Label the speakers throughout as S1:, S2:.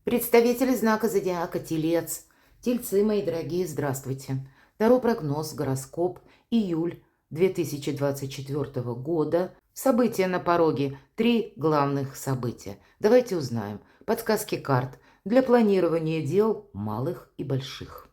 S1: Представители знака зодиака Телец. Тельцы, мои дорогие, здравствуйте. Таро прогноз, гороскоп, июль 2024 года. События на пороге. 3 главных события. Давайте узнаем. Подсказки карт для планирования дел малых и больших.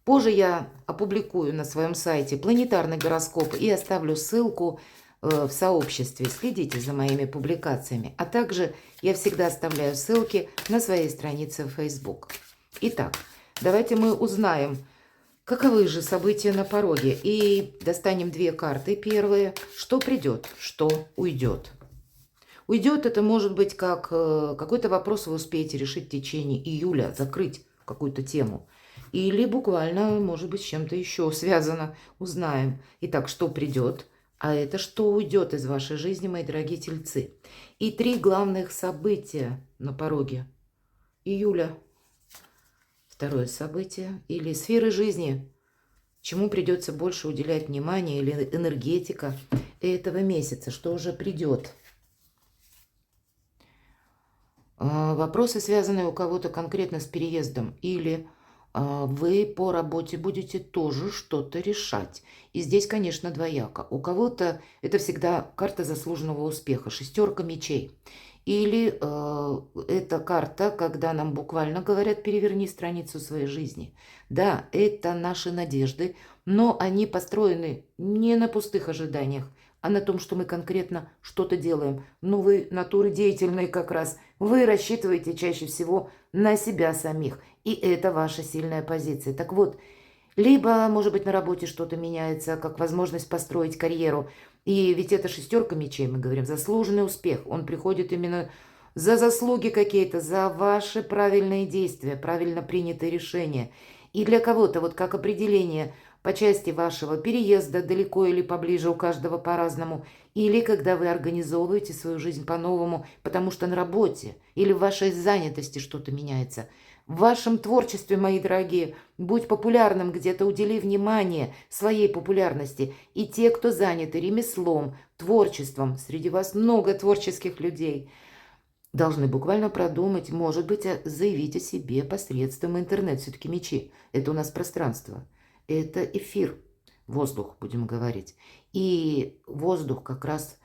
S1: Позже я опубликую на своем сайте планетарный гороскоп и оставлю ссылку в сообществе. Следите за моими публикациями. А также я всегда оставляю ссылки на своей странице в Facebook. Итак, давайте мы узнаем, каковы же события на пороге. И достанем 2 карты. Первые, что придет, что уйдет. Уйдет это может быть как какой-то вопрос вы успеете решить в течение июля, закрыть какую-то тему. Или буквально, может быть, с чем-то еще связано. Узнаем. Итак, что придет, а это что уйдет из вашей жизни, мои дорогие тельцы. И 3 главных события на пороге июля. Второе событие. Или сферы жизни. Чему придется больше уделять внимание, или энергетика этого месяца. Что уже придет. Вопросы, связанные у кого-то конкретно с переездом, или вы по работе будете тоже что-то решать. И здесь, конечно, двояко. У кого-то это всегда карта заслуженного успеха, 6 мечей. Или это карта, когда нам буквально говорят, переверни страницу своей жизни. Да, это наши надежды, но они построены не на пустых ожиданиях, а на том, что мы конкретно что-то делаем. Ну, вы натуры деятельные как раз. Вы рассчитываете чаще всего на себя самих. И это ваша сильная позиция. Так вот, либо, может быть, на работе что-то меняется, как возможность построить карьеру. И ведь это 6 мечей, мы говорим, заслуженный успех. Он приходит именно за заслуги какие-то, за ваши правильные действия, правильно принятые решения. И для кого-то, вот как определение по части вашего переезда, далеко или поближе, у каждого по-разному, или когда вы организовываете свою жизнь по-новому, потому что на работе или в вашей занятости что-то меняется. В вашем творчестве, мои дорогие, будь популярным где-то, удели внимание своей популярности. И те, кто заняты ремеслом, творчеством, среди вас много творческих людей, должны буквально продумать, может быть, заявить о себе посредством интернета. Все-таки мечи – это у нас пространство. Это эфир, воздух, будем говорить. И воздух как раз,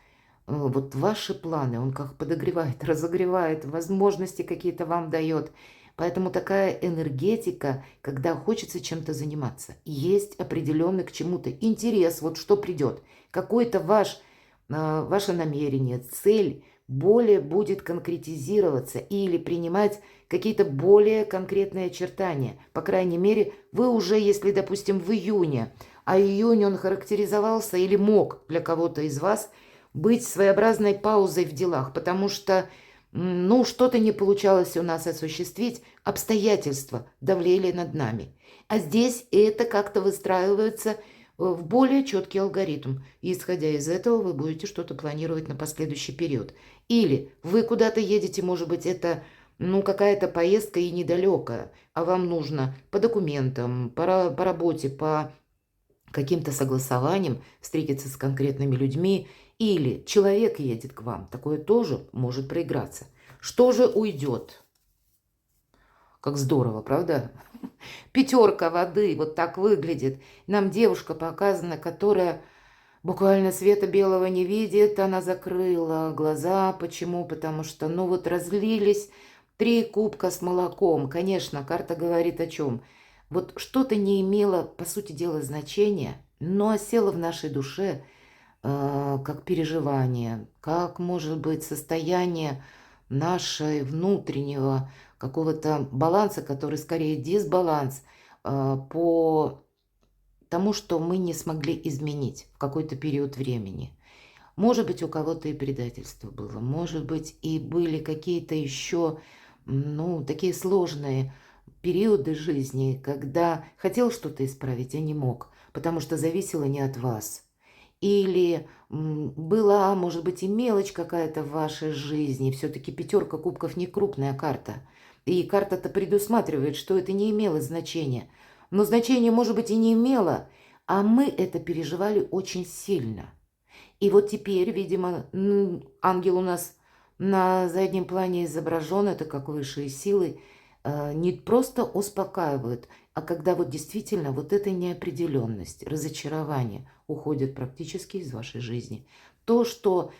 S1: вот ваши планы, он как подогревает, разогревает, возможности какие-то вам дает. Поэтому такая энергетика, когда хочется чем-то заниматься. Есть определенный к чему-то интерес, вот что придет. Какой-то ваше намерение, цель более будет конкретизироваться или принимать какие-то более конкретные очертания. По крайней мере, вы уже, если, допустим, в июне, а июнь он характеризовался или мог для кого-то из вас быть своеобразной паузой в делах, потому что, ну, что-то не получалось у нас осуществить, обстоятельства давлели над нами. А здесь это как-то выстраивается в более четкий алгоритм. И исходя из этого вы будете что-то планировать на последующий период. Или вы куда-то едете, может быть, это какая-то поездка и недалекая, а вам нужно по документам, по работе, по каким-то согласованиям встретиться с конкретными людьми, или человек едет к вам. Такое тоже может проиграться. Что же уйдет? Как здорово, правда? 5 воды, вот так выглядит. Нам девушка показана, которая буквально света белого не видит. Она закрыла глаза. Почему? Потому что, вот разлились 3 кубка с молоком. Конечно, карта говорит о чем? Вот что-то не имело, по сути дела, значения, но осело в нашей душе как переживание, как, может быть, состояние нашего внутреннего какого-то баланса, который скорее дисбаланс по тому, что мы не смогли изменить в какой-то период времени. Может быть, у кого-то и предательство было, может быть, и были какие-то еще, такие сложные периоды жизни, когда хотел что-то исправить, а не мог, потому что зависело не от вас. Или была, может быть, и мелочь какая-то в вашей жизни. Все-таки 5 кубков не крупная карта. И карта-то предусматривает, что это не имело значения. Но значение, может быть, и не имело, а мы это переживали очень сильно. И вот теперь, видимо, ангел у нас на заднем плане изображен, это как высшие силы, не просто успокаивают, а когда вот действительно вот эта неопределенность, разочарование уходит практически из вашей жизни. То, что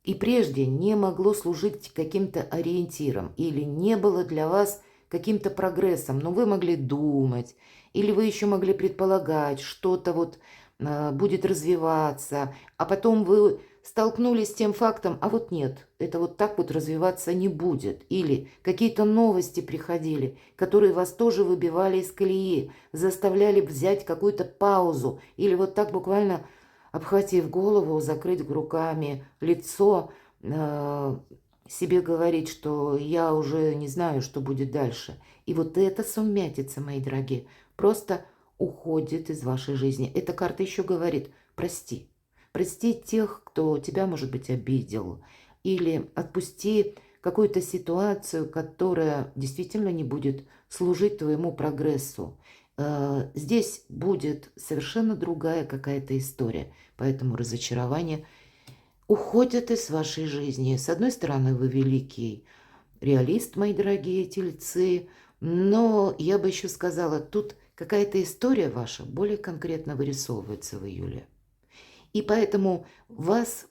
S1: и прежде не могло служить каким-то ориентиром или не было для вас каким-то прогрессом, но вы могли думать, или вы еще могли предполагать, что-то вот будет развиваться, а потом вы столкнулись с тем фактом, а вот нет, это вот так вот развиваться не будет. Или какие-то новости приходили, которые вас тоже выбивали из колеи, заставляли взять какую-то паузу, или вот так буквально обхватив голову, закрыть руками лицо, себе говорить, что я уже не знаю, что будет дальше. И вот эта сумятица, мои дорогие, просто уходит из вашей жизни. Эта карта еще говорит: прости. Прости тех, кто тебя, может быть, обидел. Или отпусти какую-то ситуацию, которая действительно не будет служить твоему прогрессу. Здесь будет совершенно другая какая-то история. Поэтому разочарование уходит из вашей жизни. С одной стороны, вы великий реалист, мои дорогие тельцы, но я бы еще сказала, тут какая-то история ваша более конкретно вырисовывается в июле. И поэтому вас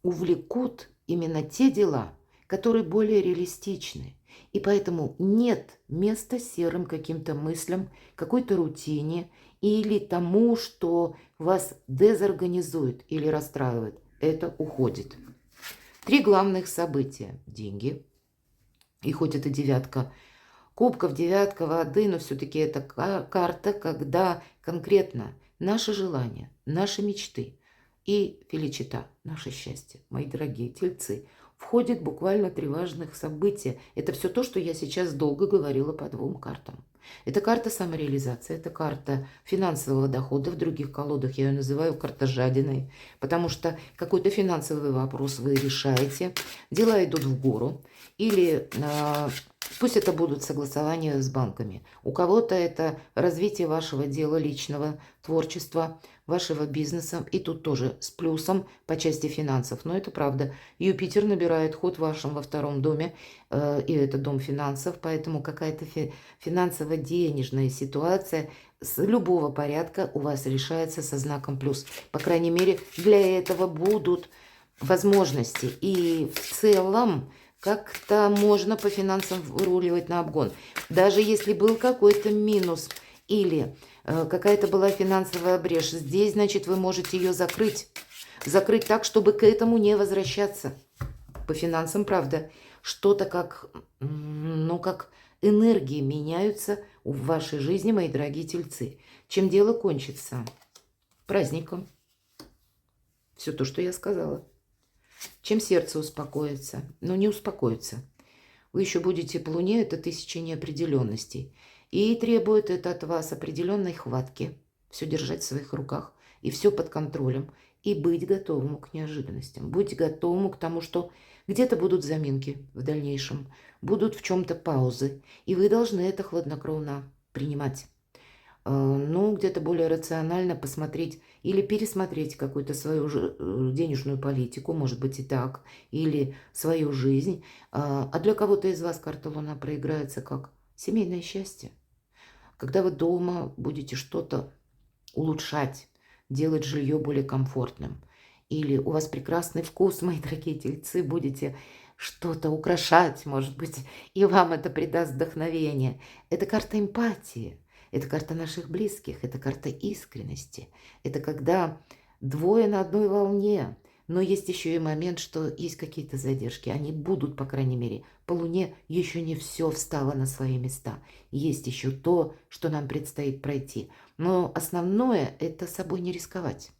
S1: увлекут именно те дела, которые более реалистичны. И поэтому нет места серым каким-то мыслям, какой-то рутине или тому, что вас дезорганизует или расстраивает. Это уходит. 3 главных события. Деньги. И хоть это девятка кубков, девятка воды, но все-таки это карта, когда конкретно наши желания, наши мечты и феличита, наше счастье, мои дорогие тельцы, входит буквально 3 важных события. Это все то, что я сейчас долго говорила по 2 картам. Это карта самореализации, это карта финансового дохода. В других колодах я ее называю карта жадиной, потому что какой-то финансовый вопрос вы решаете, дела идут в гору, или пусть это будут согласования с банками. У кого-то это развитие вашего дела личного, творчества, вашего бизнеса. И тут тоже с плюсом по части финансов. Но это правда. Юпитер набирает ход в вашем во 2-м доме. И это дом финансов. Поэтому какая-то финансово-денежная ситуация с любого порядка у вас решается со знаком плюс. По крайней мере, для этого будут возможности. И в целом как-то можно по финансам выруливать на обгон. Даже если был какой-то минус или какая-то была финансовая брешь, здесь, значит, вы можете ее закрыть. Закрыть так, чтобы к этому не возвращаться. По финансам, правда, что-то как, ну, как энергии меняются в вашей жизни, мои дорогие тельцы. Чем дело кончится? Праздником. Все то, что я сказала. Чем сердце успокоится? Ну, не успокоится. Вы еще будете по Луне, это 1000 неопределенностей. И требует это от вас определенной хватки. Все держать в своих руках. И все под контролем. И быть готовым к неожиданностям. Быть готовым к тому, что где-то будут заминки в дальнейшем. Будут в чем-то паузы. И вы должны это хладнокровно принимать. Ну, где-то более рационально посмотреть или пересмотреть какую-то свою денежную политику, может быть и так, или свою жизнь. А для кого-то из вас карта Луна проиграется как семейное счастье. Когда вы дома будете что-то улучшать, делать жилье более комфортным. Или у вас прекрасный вкус, мои дорогие тельцы, будете что-то украшать, может быть, и вам это придаст вдохновение. Это карта эмпатии. Это карта наших близких, это карта искренности. Это когда двое на одной волне. Но есть еще и момент, что есть какие-то задержки. Они будут, по крайней мере. По Луне еще не все встало на свои места. Есть еще то, что нам предстоит пройти. Но основное – это собой не рисковать.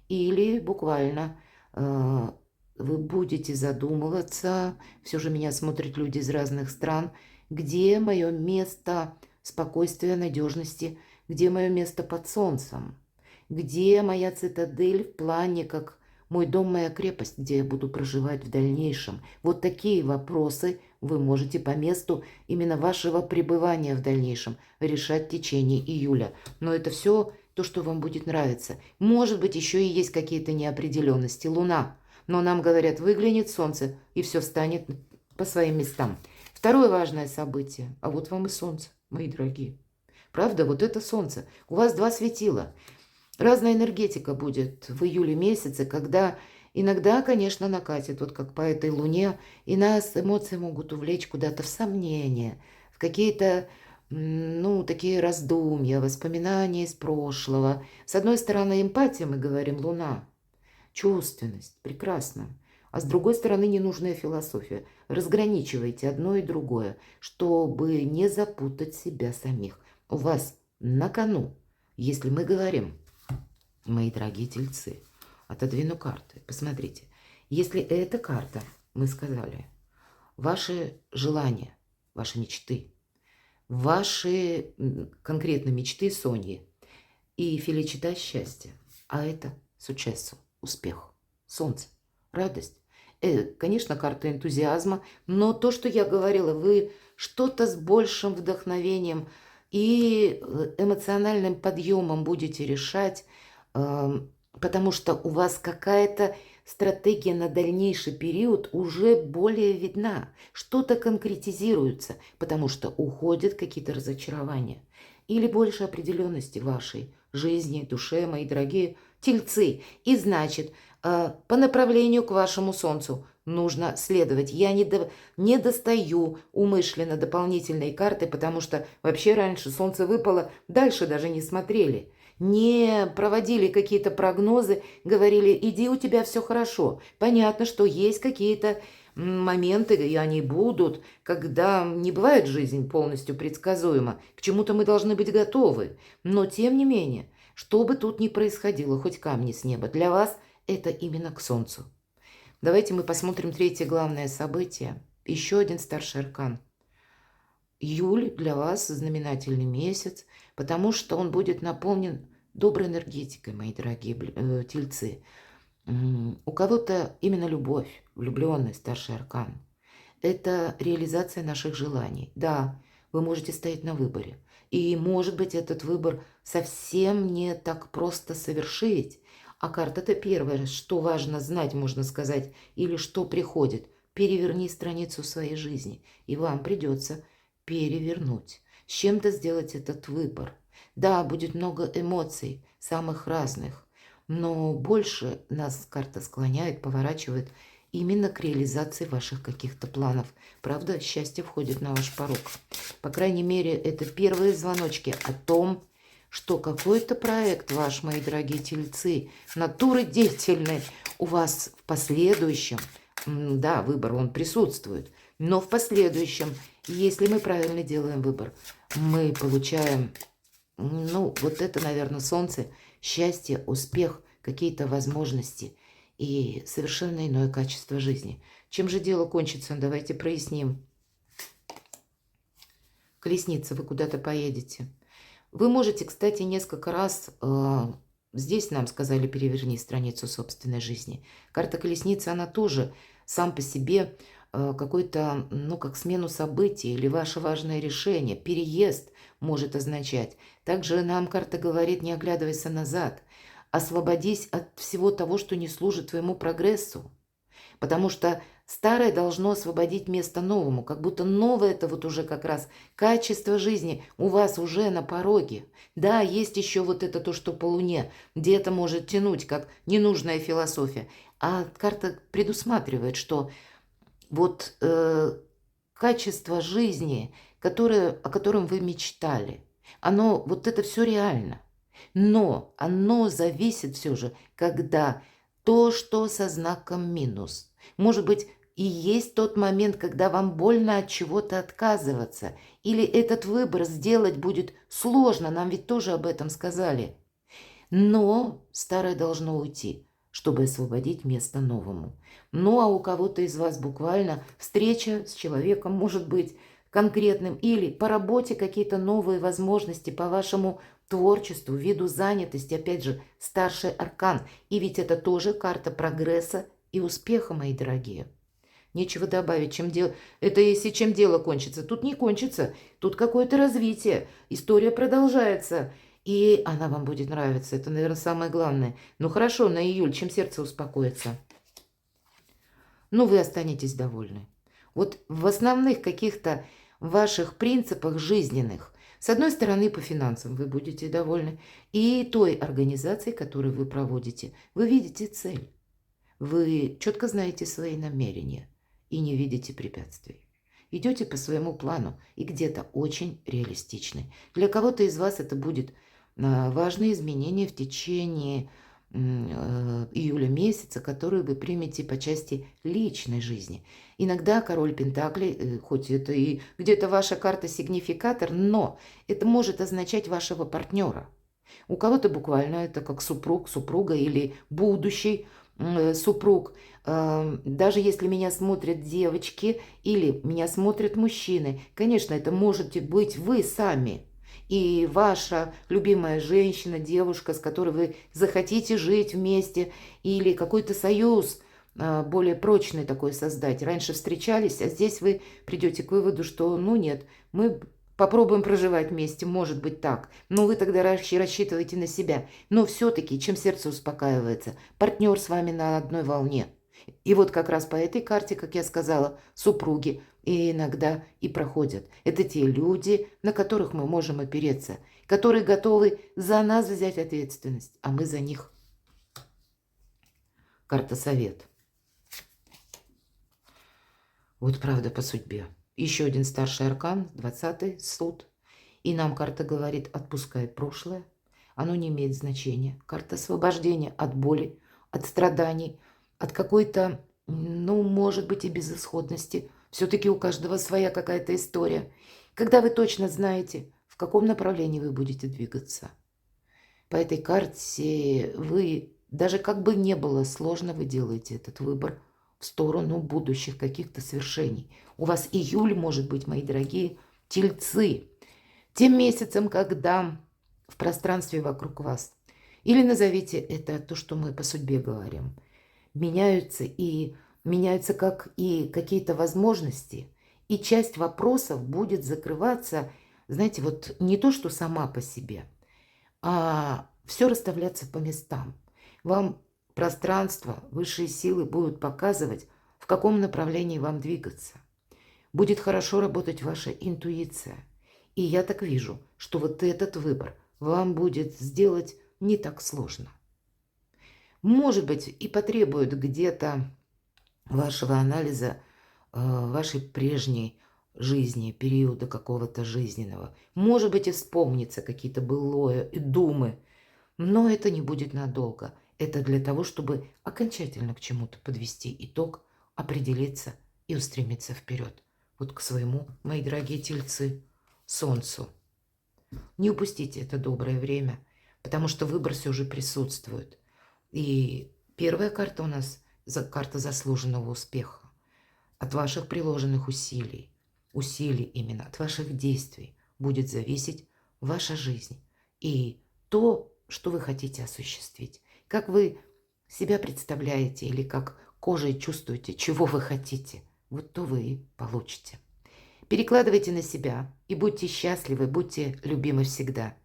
S1: Или буквально вы будете задумываться, все же меня смотрят люди из разных стран, где мое место спокойствия, надежности, где мое место под солнцем, где моя цитадель в плане как мой дом, моя крепость, где я буду проживать в дальнейшем. Вот такие вопросы вы можете по месту именно вашего пребывания в дальнейшем решать в течение июля. Но это все то, что вам будет нравиться. Может быть, еще и есть какие-то неопределенности. Луна. Но нам говорят, выглянет солнце, и все станет по своим местам. Второе важное событие. А вот вам и солнце, мои дорогие. Правда, вот это солнце. У вас два светила. Разная энергетика будет в июле месяце, когда иногда, конечно, накатит, вот как по этой луне, и нас эмоции могут увлечь куда-то в сомнения, в какие-то, ну, такие раздумья, воспоминания из прошлого. С одной стороны, эмпатия, мы говорим, луна, чувственность, прекрасно. А с другой стороны, ненужная философия. Разграничивайте одно и другое, чтобы не запутать себя самих. У вас на кону, если мы говорим, мои дорогие тельцы, отодвину карты. Посмотрите, если эта карта, мы сказали, ваши желания, ваши мечты, ваши конкретно мечты Соньи и феличита счастья, а это successo, успех, солнце, радость. Конечно, карта энтузиазма, но то, что я говорила, вы что-то с большим вдохновением и эмоциональным подъемом будете решать, потому что у вас какая-то стратегия на дальнейший период уже более видна. Что-то конкретизируется, потому что уходят какие-то разочарования. Или больше определенности в вашей жизни, душе, мои дорогие тельцы. И значит, по направлению к вашему солнцу нужно следовать. Я не достаю умышленно дополнительные карты, потому что вообще раньше солнце выпало, дальше даже не смотрели. Не проводили какие-то прогнозы, говорили, иди, у тебя все хорошо. Понятно, что есть какие-то моменты, и они будут, когда не бывает жизнь полностью предсказуема. К чему-то мы должны быть готовы. Но тем не менее, что бы тут ни происходило, хоть камни с неба, для вас это именно к солнцу. Давайте мы посмотрим третье главное событие. Еще один старший аркан. Июль для вас знаменательный месяц, потому что он будет наполнен доброй энергетикой, мои дорогие тельцы. У кого-то именно любовь, влюбленность, старший аркан. Это реализация наших желаний. Да, вы можете стоять на выборе. И, может быть, этот выбор совсем не так просто совершить. А карта-то первая, что важно знать, можно сказать, или что приходит. Переверни страницу своей жизни, и вам придется перевернуть, с чем-то сделать этот выбор. Да, будет много эмоций, самых разных, но больше нас карта склоняет, поворачивает именно к реализации ваших каких-то планов. Правда, счастье входит на ваш порог. По крайней мере, это первые звоночки о том, что какой-то проект ваш, мои дорогие тельцы, натуры деятельной у вас в последующем, да, выбор, он присутствует, но в последующем, если мы правильно делаем выбор, мы получаем, ну, вот это, наверное, солнце, счастье, успех, какие-то возможности и совершенно иное качество жизни. Чем же дело кончится? Давайте проясним. Колесница, вы куда-то поедете. Вы можете, кстати, несколько раз, здесь нам сказали, переверни страницу собственной жизни. Карта колесницы, она тоже сам по себе какой-то, ну, как смену событий или ваше важное решение, переезд может означать. Также нам карта говорит, не оглядывайся назад, освободись от всего того, что не служит твоему прогрессу. Потому что старое должно освободить место новому, как будто новое это вот уже как раз качество жизни у вас уже на пороге. Да, есть еще вот это то, что по Луне, где это может тянуть, как ненужная философия. А карта предусматривает, что вот качество жизни, о котором вы мечтали, оно, вот это все реально. Но оно зависит все же, когда то, что со знаком минус. Может быть, и есть тот момент, когда вам больно от чего-то отказываться. Или этот выбор сделать будет сложно, нам ведь тоже об этом сказали. Но старое должно уйти, чтобы освободить место новому. Ну а у кого-то из вас буквально встреча с человеком может быть конкретным, или по работе какие-то новые возможности по вашему творчеству, виду занятости, опять же, старший аркан. И ведь это тоже карта прогресса и успеха, мои дорогие. Нечего добавить, это если чем дело кончится. Тут не кончится, тут какое-то развитие, история продолжается. И она вам будет нравиться, это, наверное, самое главное. Ну хорошо, на июль, чем сердце успокоится. но вы останетесь довольны. Вот в основных каких-то ваших принципах жизненных, с одной стороны, по финансам вы будете довольны, и той организацией, которую вы проводите, вы видите цель. Вы четко знаете свои намерения и не видите препятствий. Идете по своему плану и где-то очень реалистичны. Для кого-то из вас это будет важные изменения в течение июля месяца, которые вы примете по части личной жизни. Иногда король Пентаклей, хоть это и где-то ваша карта-сигнификатор, но это может означать вашего партнера. У кого-то буквально это как супруг, супруга или будущий супруг. Даже если меня смотрят девочки или меня смотрят мужчины, конечно, это можете быть вы сами. И ваша любимая женщина, девушка, с которой вы захотите жить вместе, или какой-то союз более прочный такой создать. Раньше встречались, а здесь вы придете к выводу, что ну нет, мы попробуем проживать вместе, может быть так. Но вы тогда рассчитываете на себя. Но все-таки, чем сердце успокаивается, партнер с вами на одной волне. И вот как раз по этой карте, как я сказала, супруги и иногда и проходят. Это те люди, на которых мы можем опереться, которые готовы за нас взять ответственность, а мы за них. Карта совет. Вот правда по судьбе. Еще один старший аркан, 20-й, суд. И нам карта говорит, отпускай прошлое. Оно не имеет значения. Карта освобождения от боли, от страданий, от какой-то, ну, может быть, и безысходности. Все-таки у каждого своя какая-то история. Когда вы точно знаете, в каком направлении вы будете двигаться. По этой карте вы, даже как бы не было сложно, вы делаете этот выбор в сторону будущих каких-то свершений. У вас июль может быть, мои дорогие тельцы, тем месяцем, когда в пространстве вокруг вас, или назовите это то, что мы по судьбе говорим, меняются как и какие-то возможности, и часть вопросов будет закрываться, знаете, вот не то, что сама по себе, а все расставляться по местам. Вам пространство, высшие силы будут показывать, в каком направлении вам двигаться. Будет хорошо работать ваша интуиция. И я так вижу, что вот этот выбор вам будет сделать не так сложно. Может быть, и потребует где-то вашего анализа вашей прежней жизни, периода какого-то жизненного. Может быть, и вспомнится какие-то былое и думы, но это не будет надолго. Это для того, чтобы окончательно к чему-то подвести итог, определиться и устремиться вперед. Вот к своему, мои дорогие тельцы, солнцу. Не упустите это доброе время, потому что выбор все же присутствует. И первая карта у нас карта заслуженного успеха. От ваших приложенных усилий именно, от ваших действий будет зависеть ваша жизнь и то, что вы хотите осуществить. Как вы себя представляете или как кожей чувствуете, чего вы хотите, вот то вы и получите. Перекладывайте на себя и будьте счастливы, будьте любимы всегда.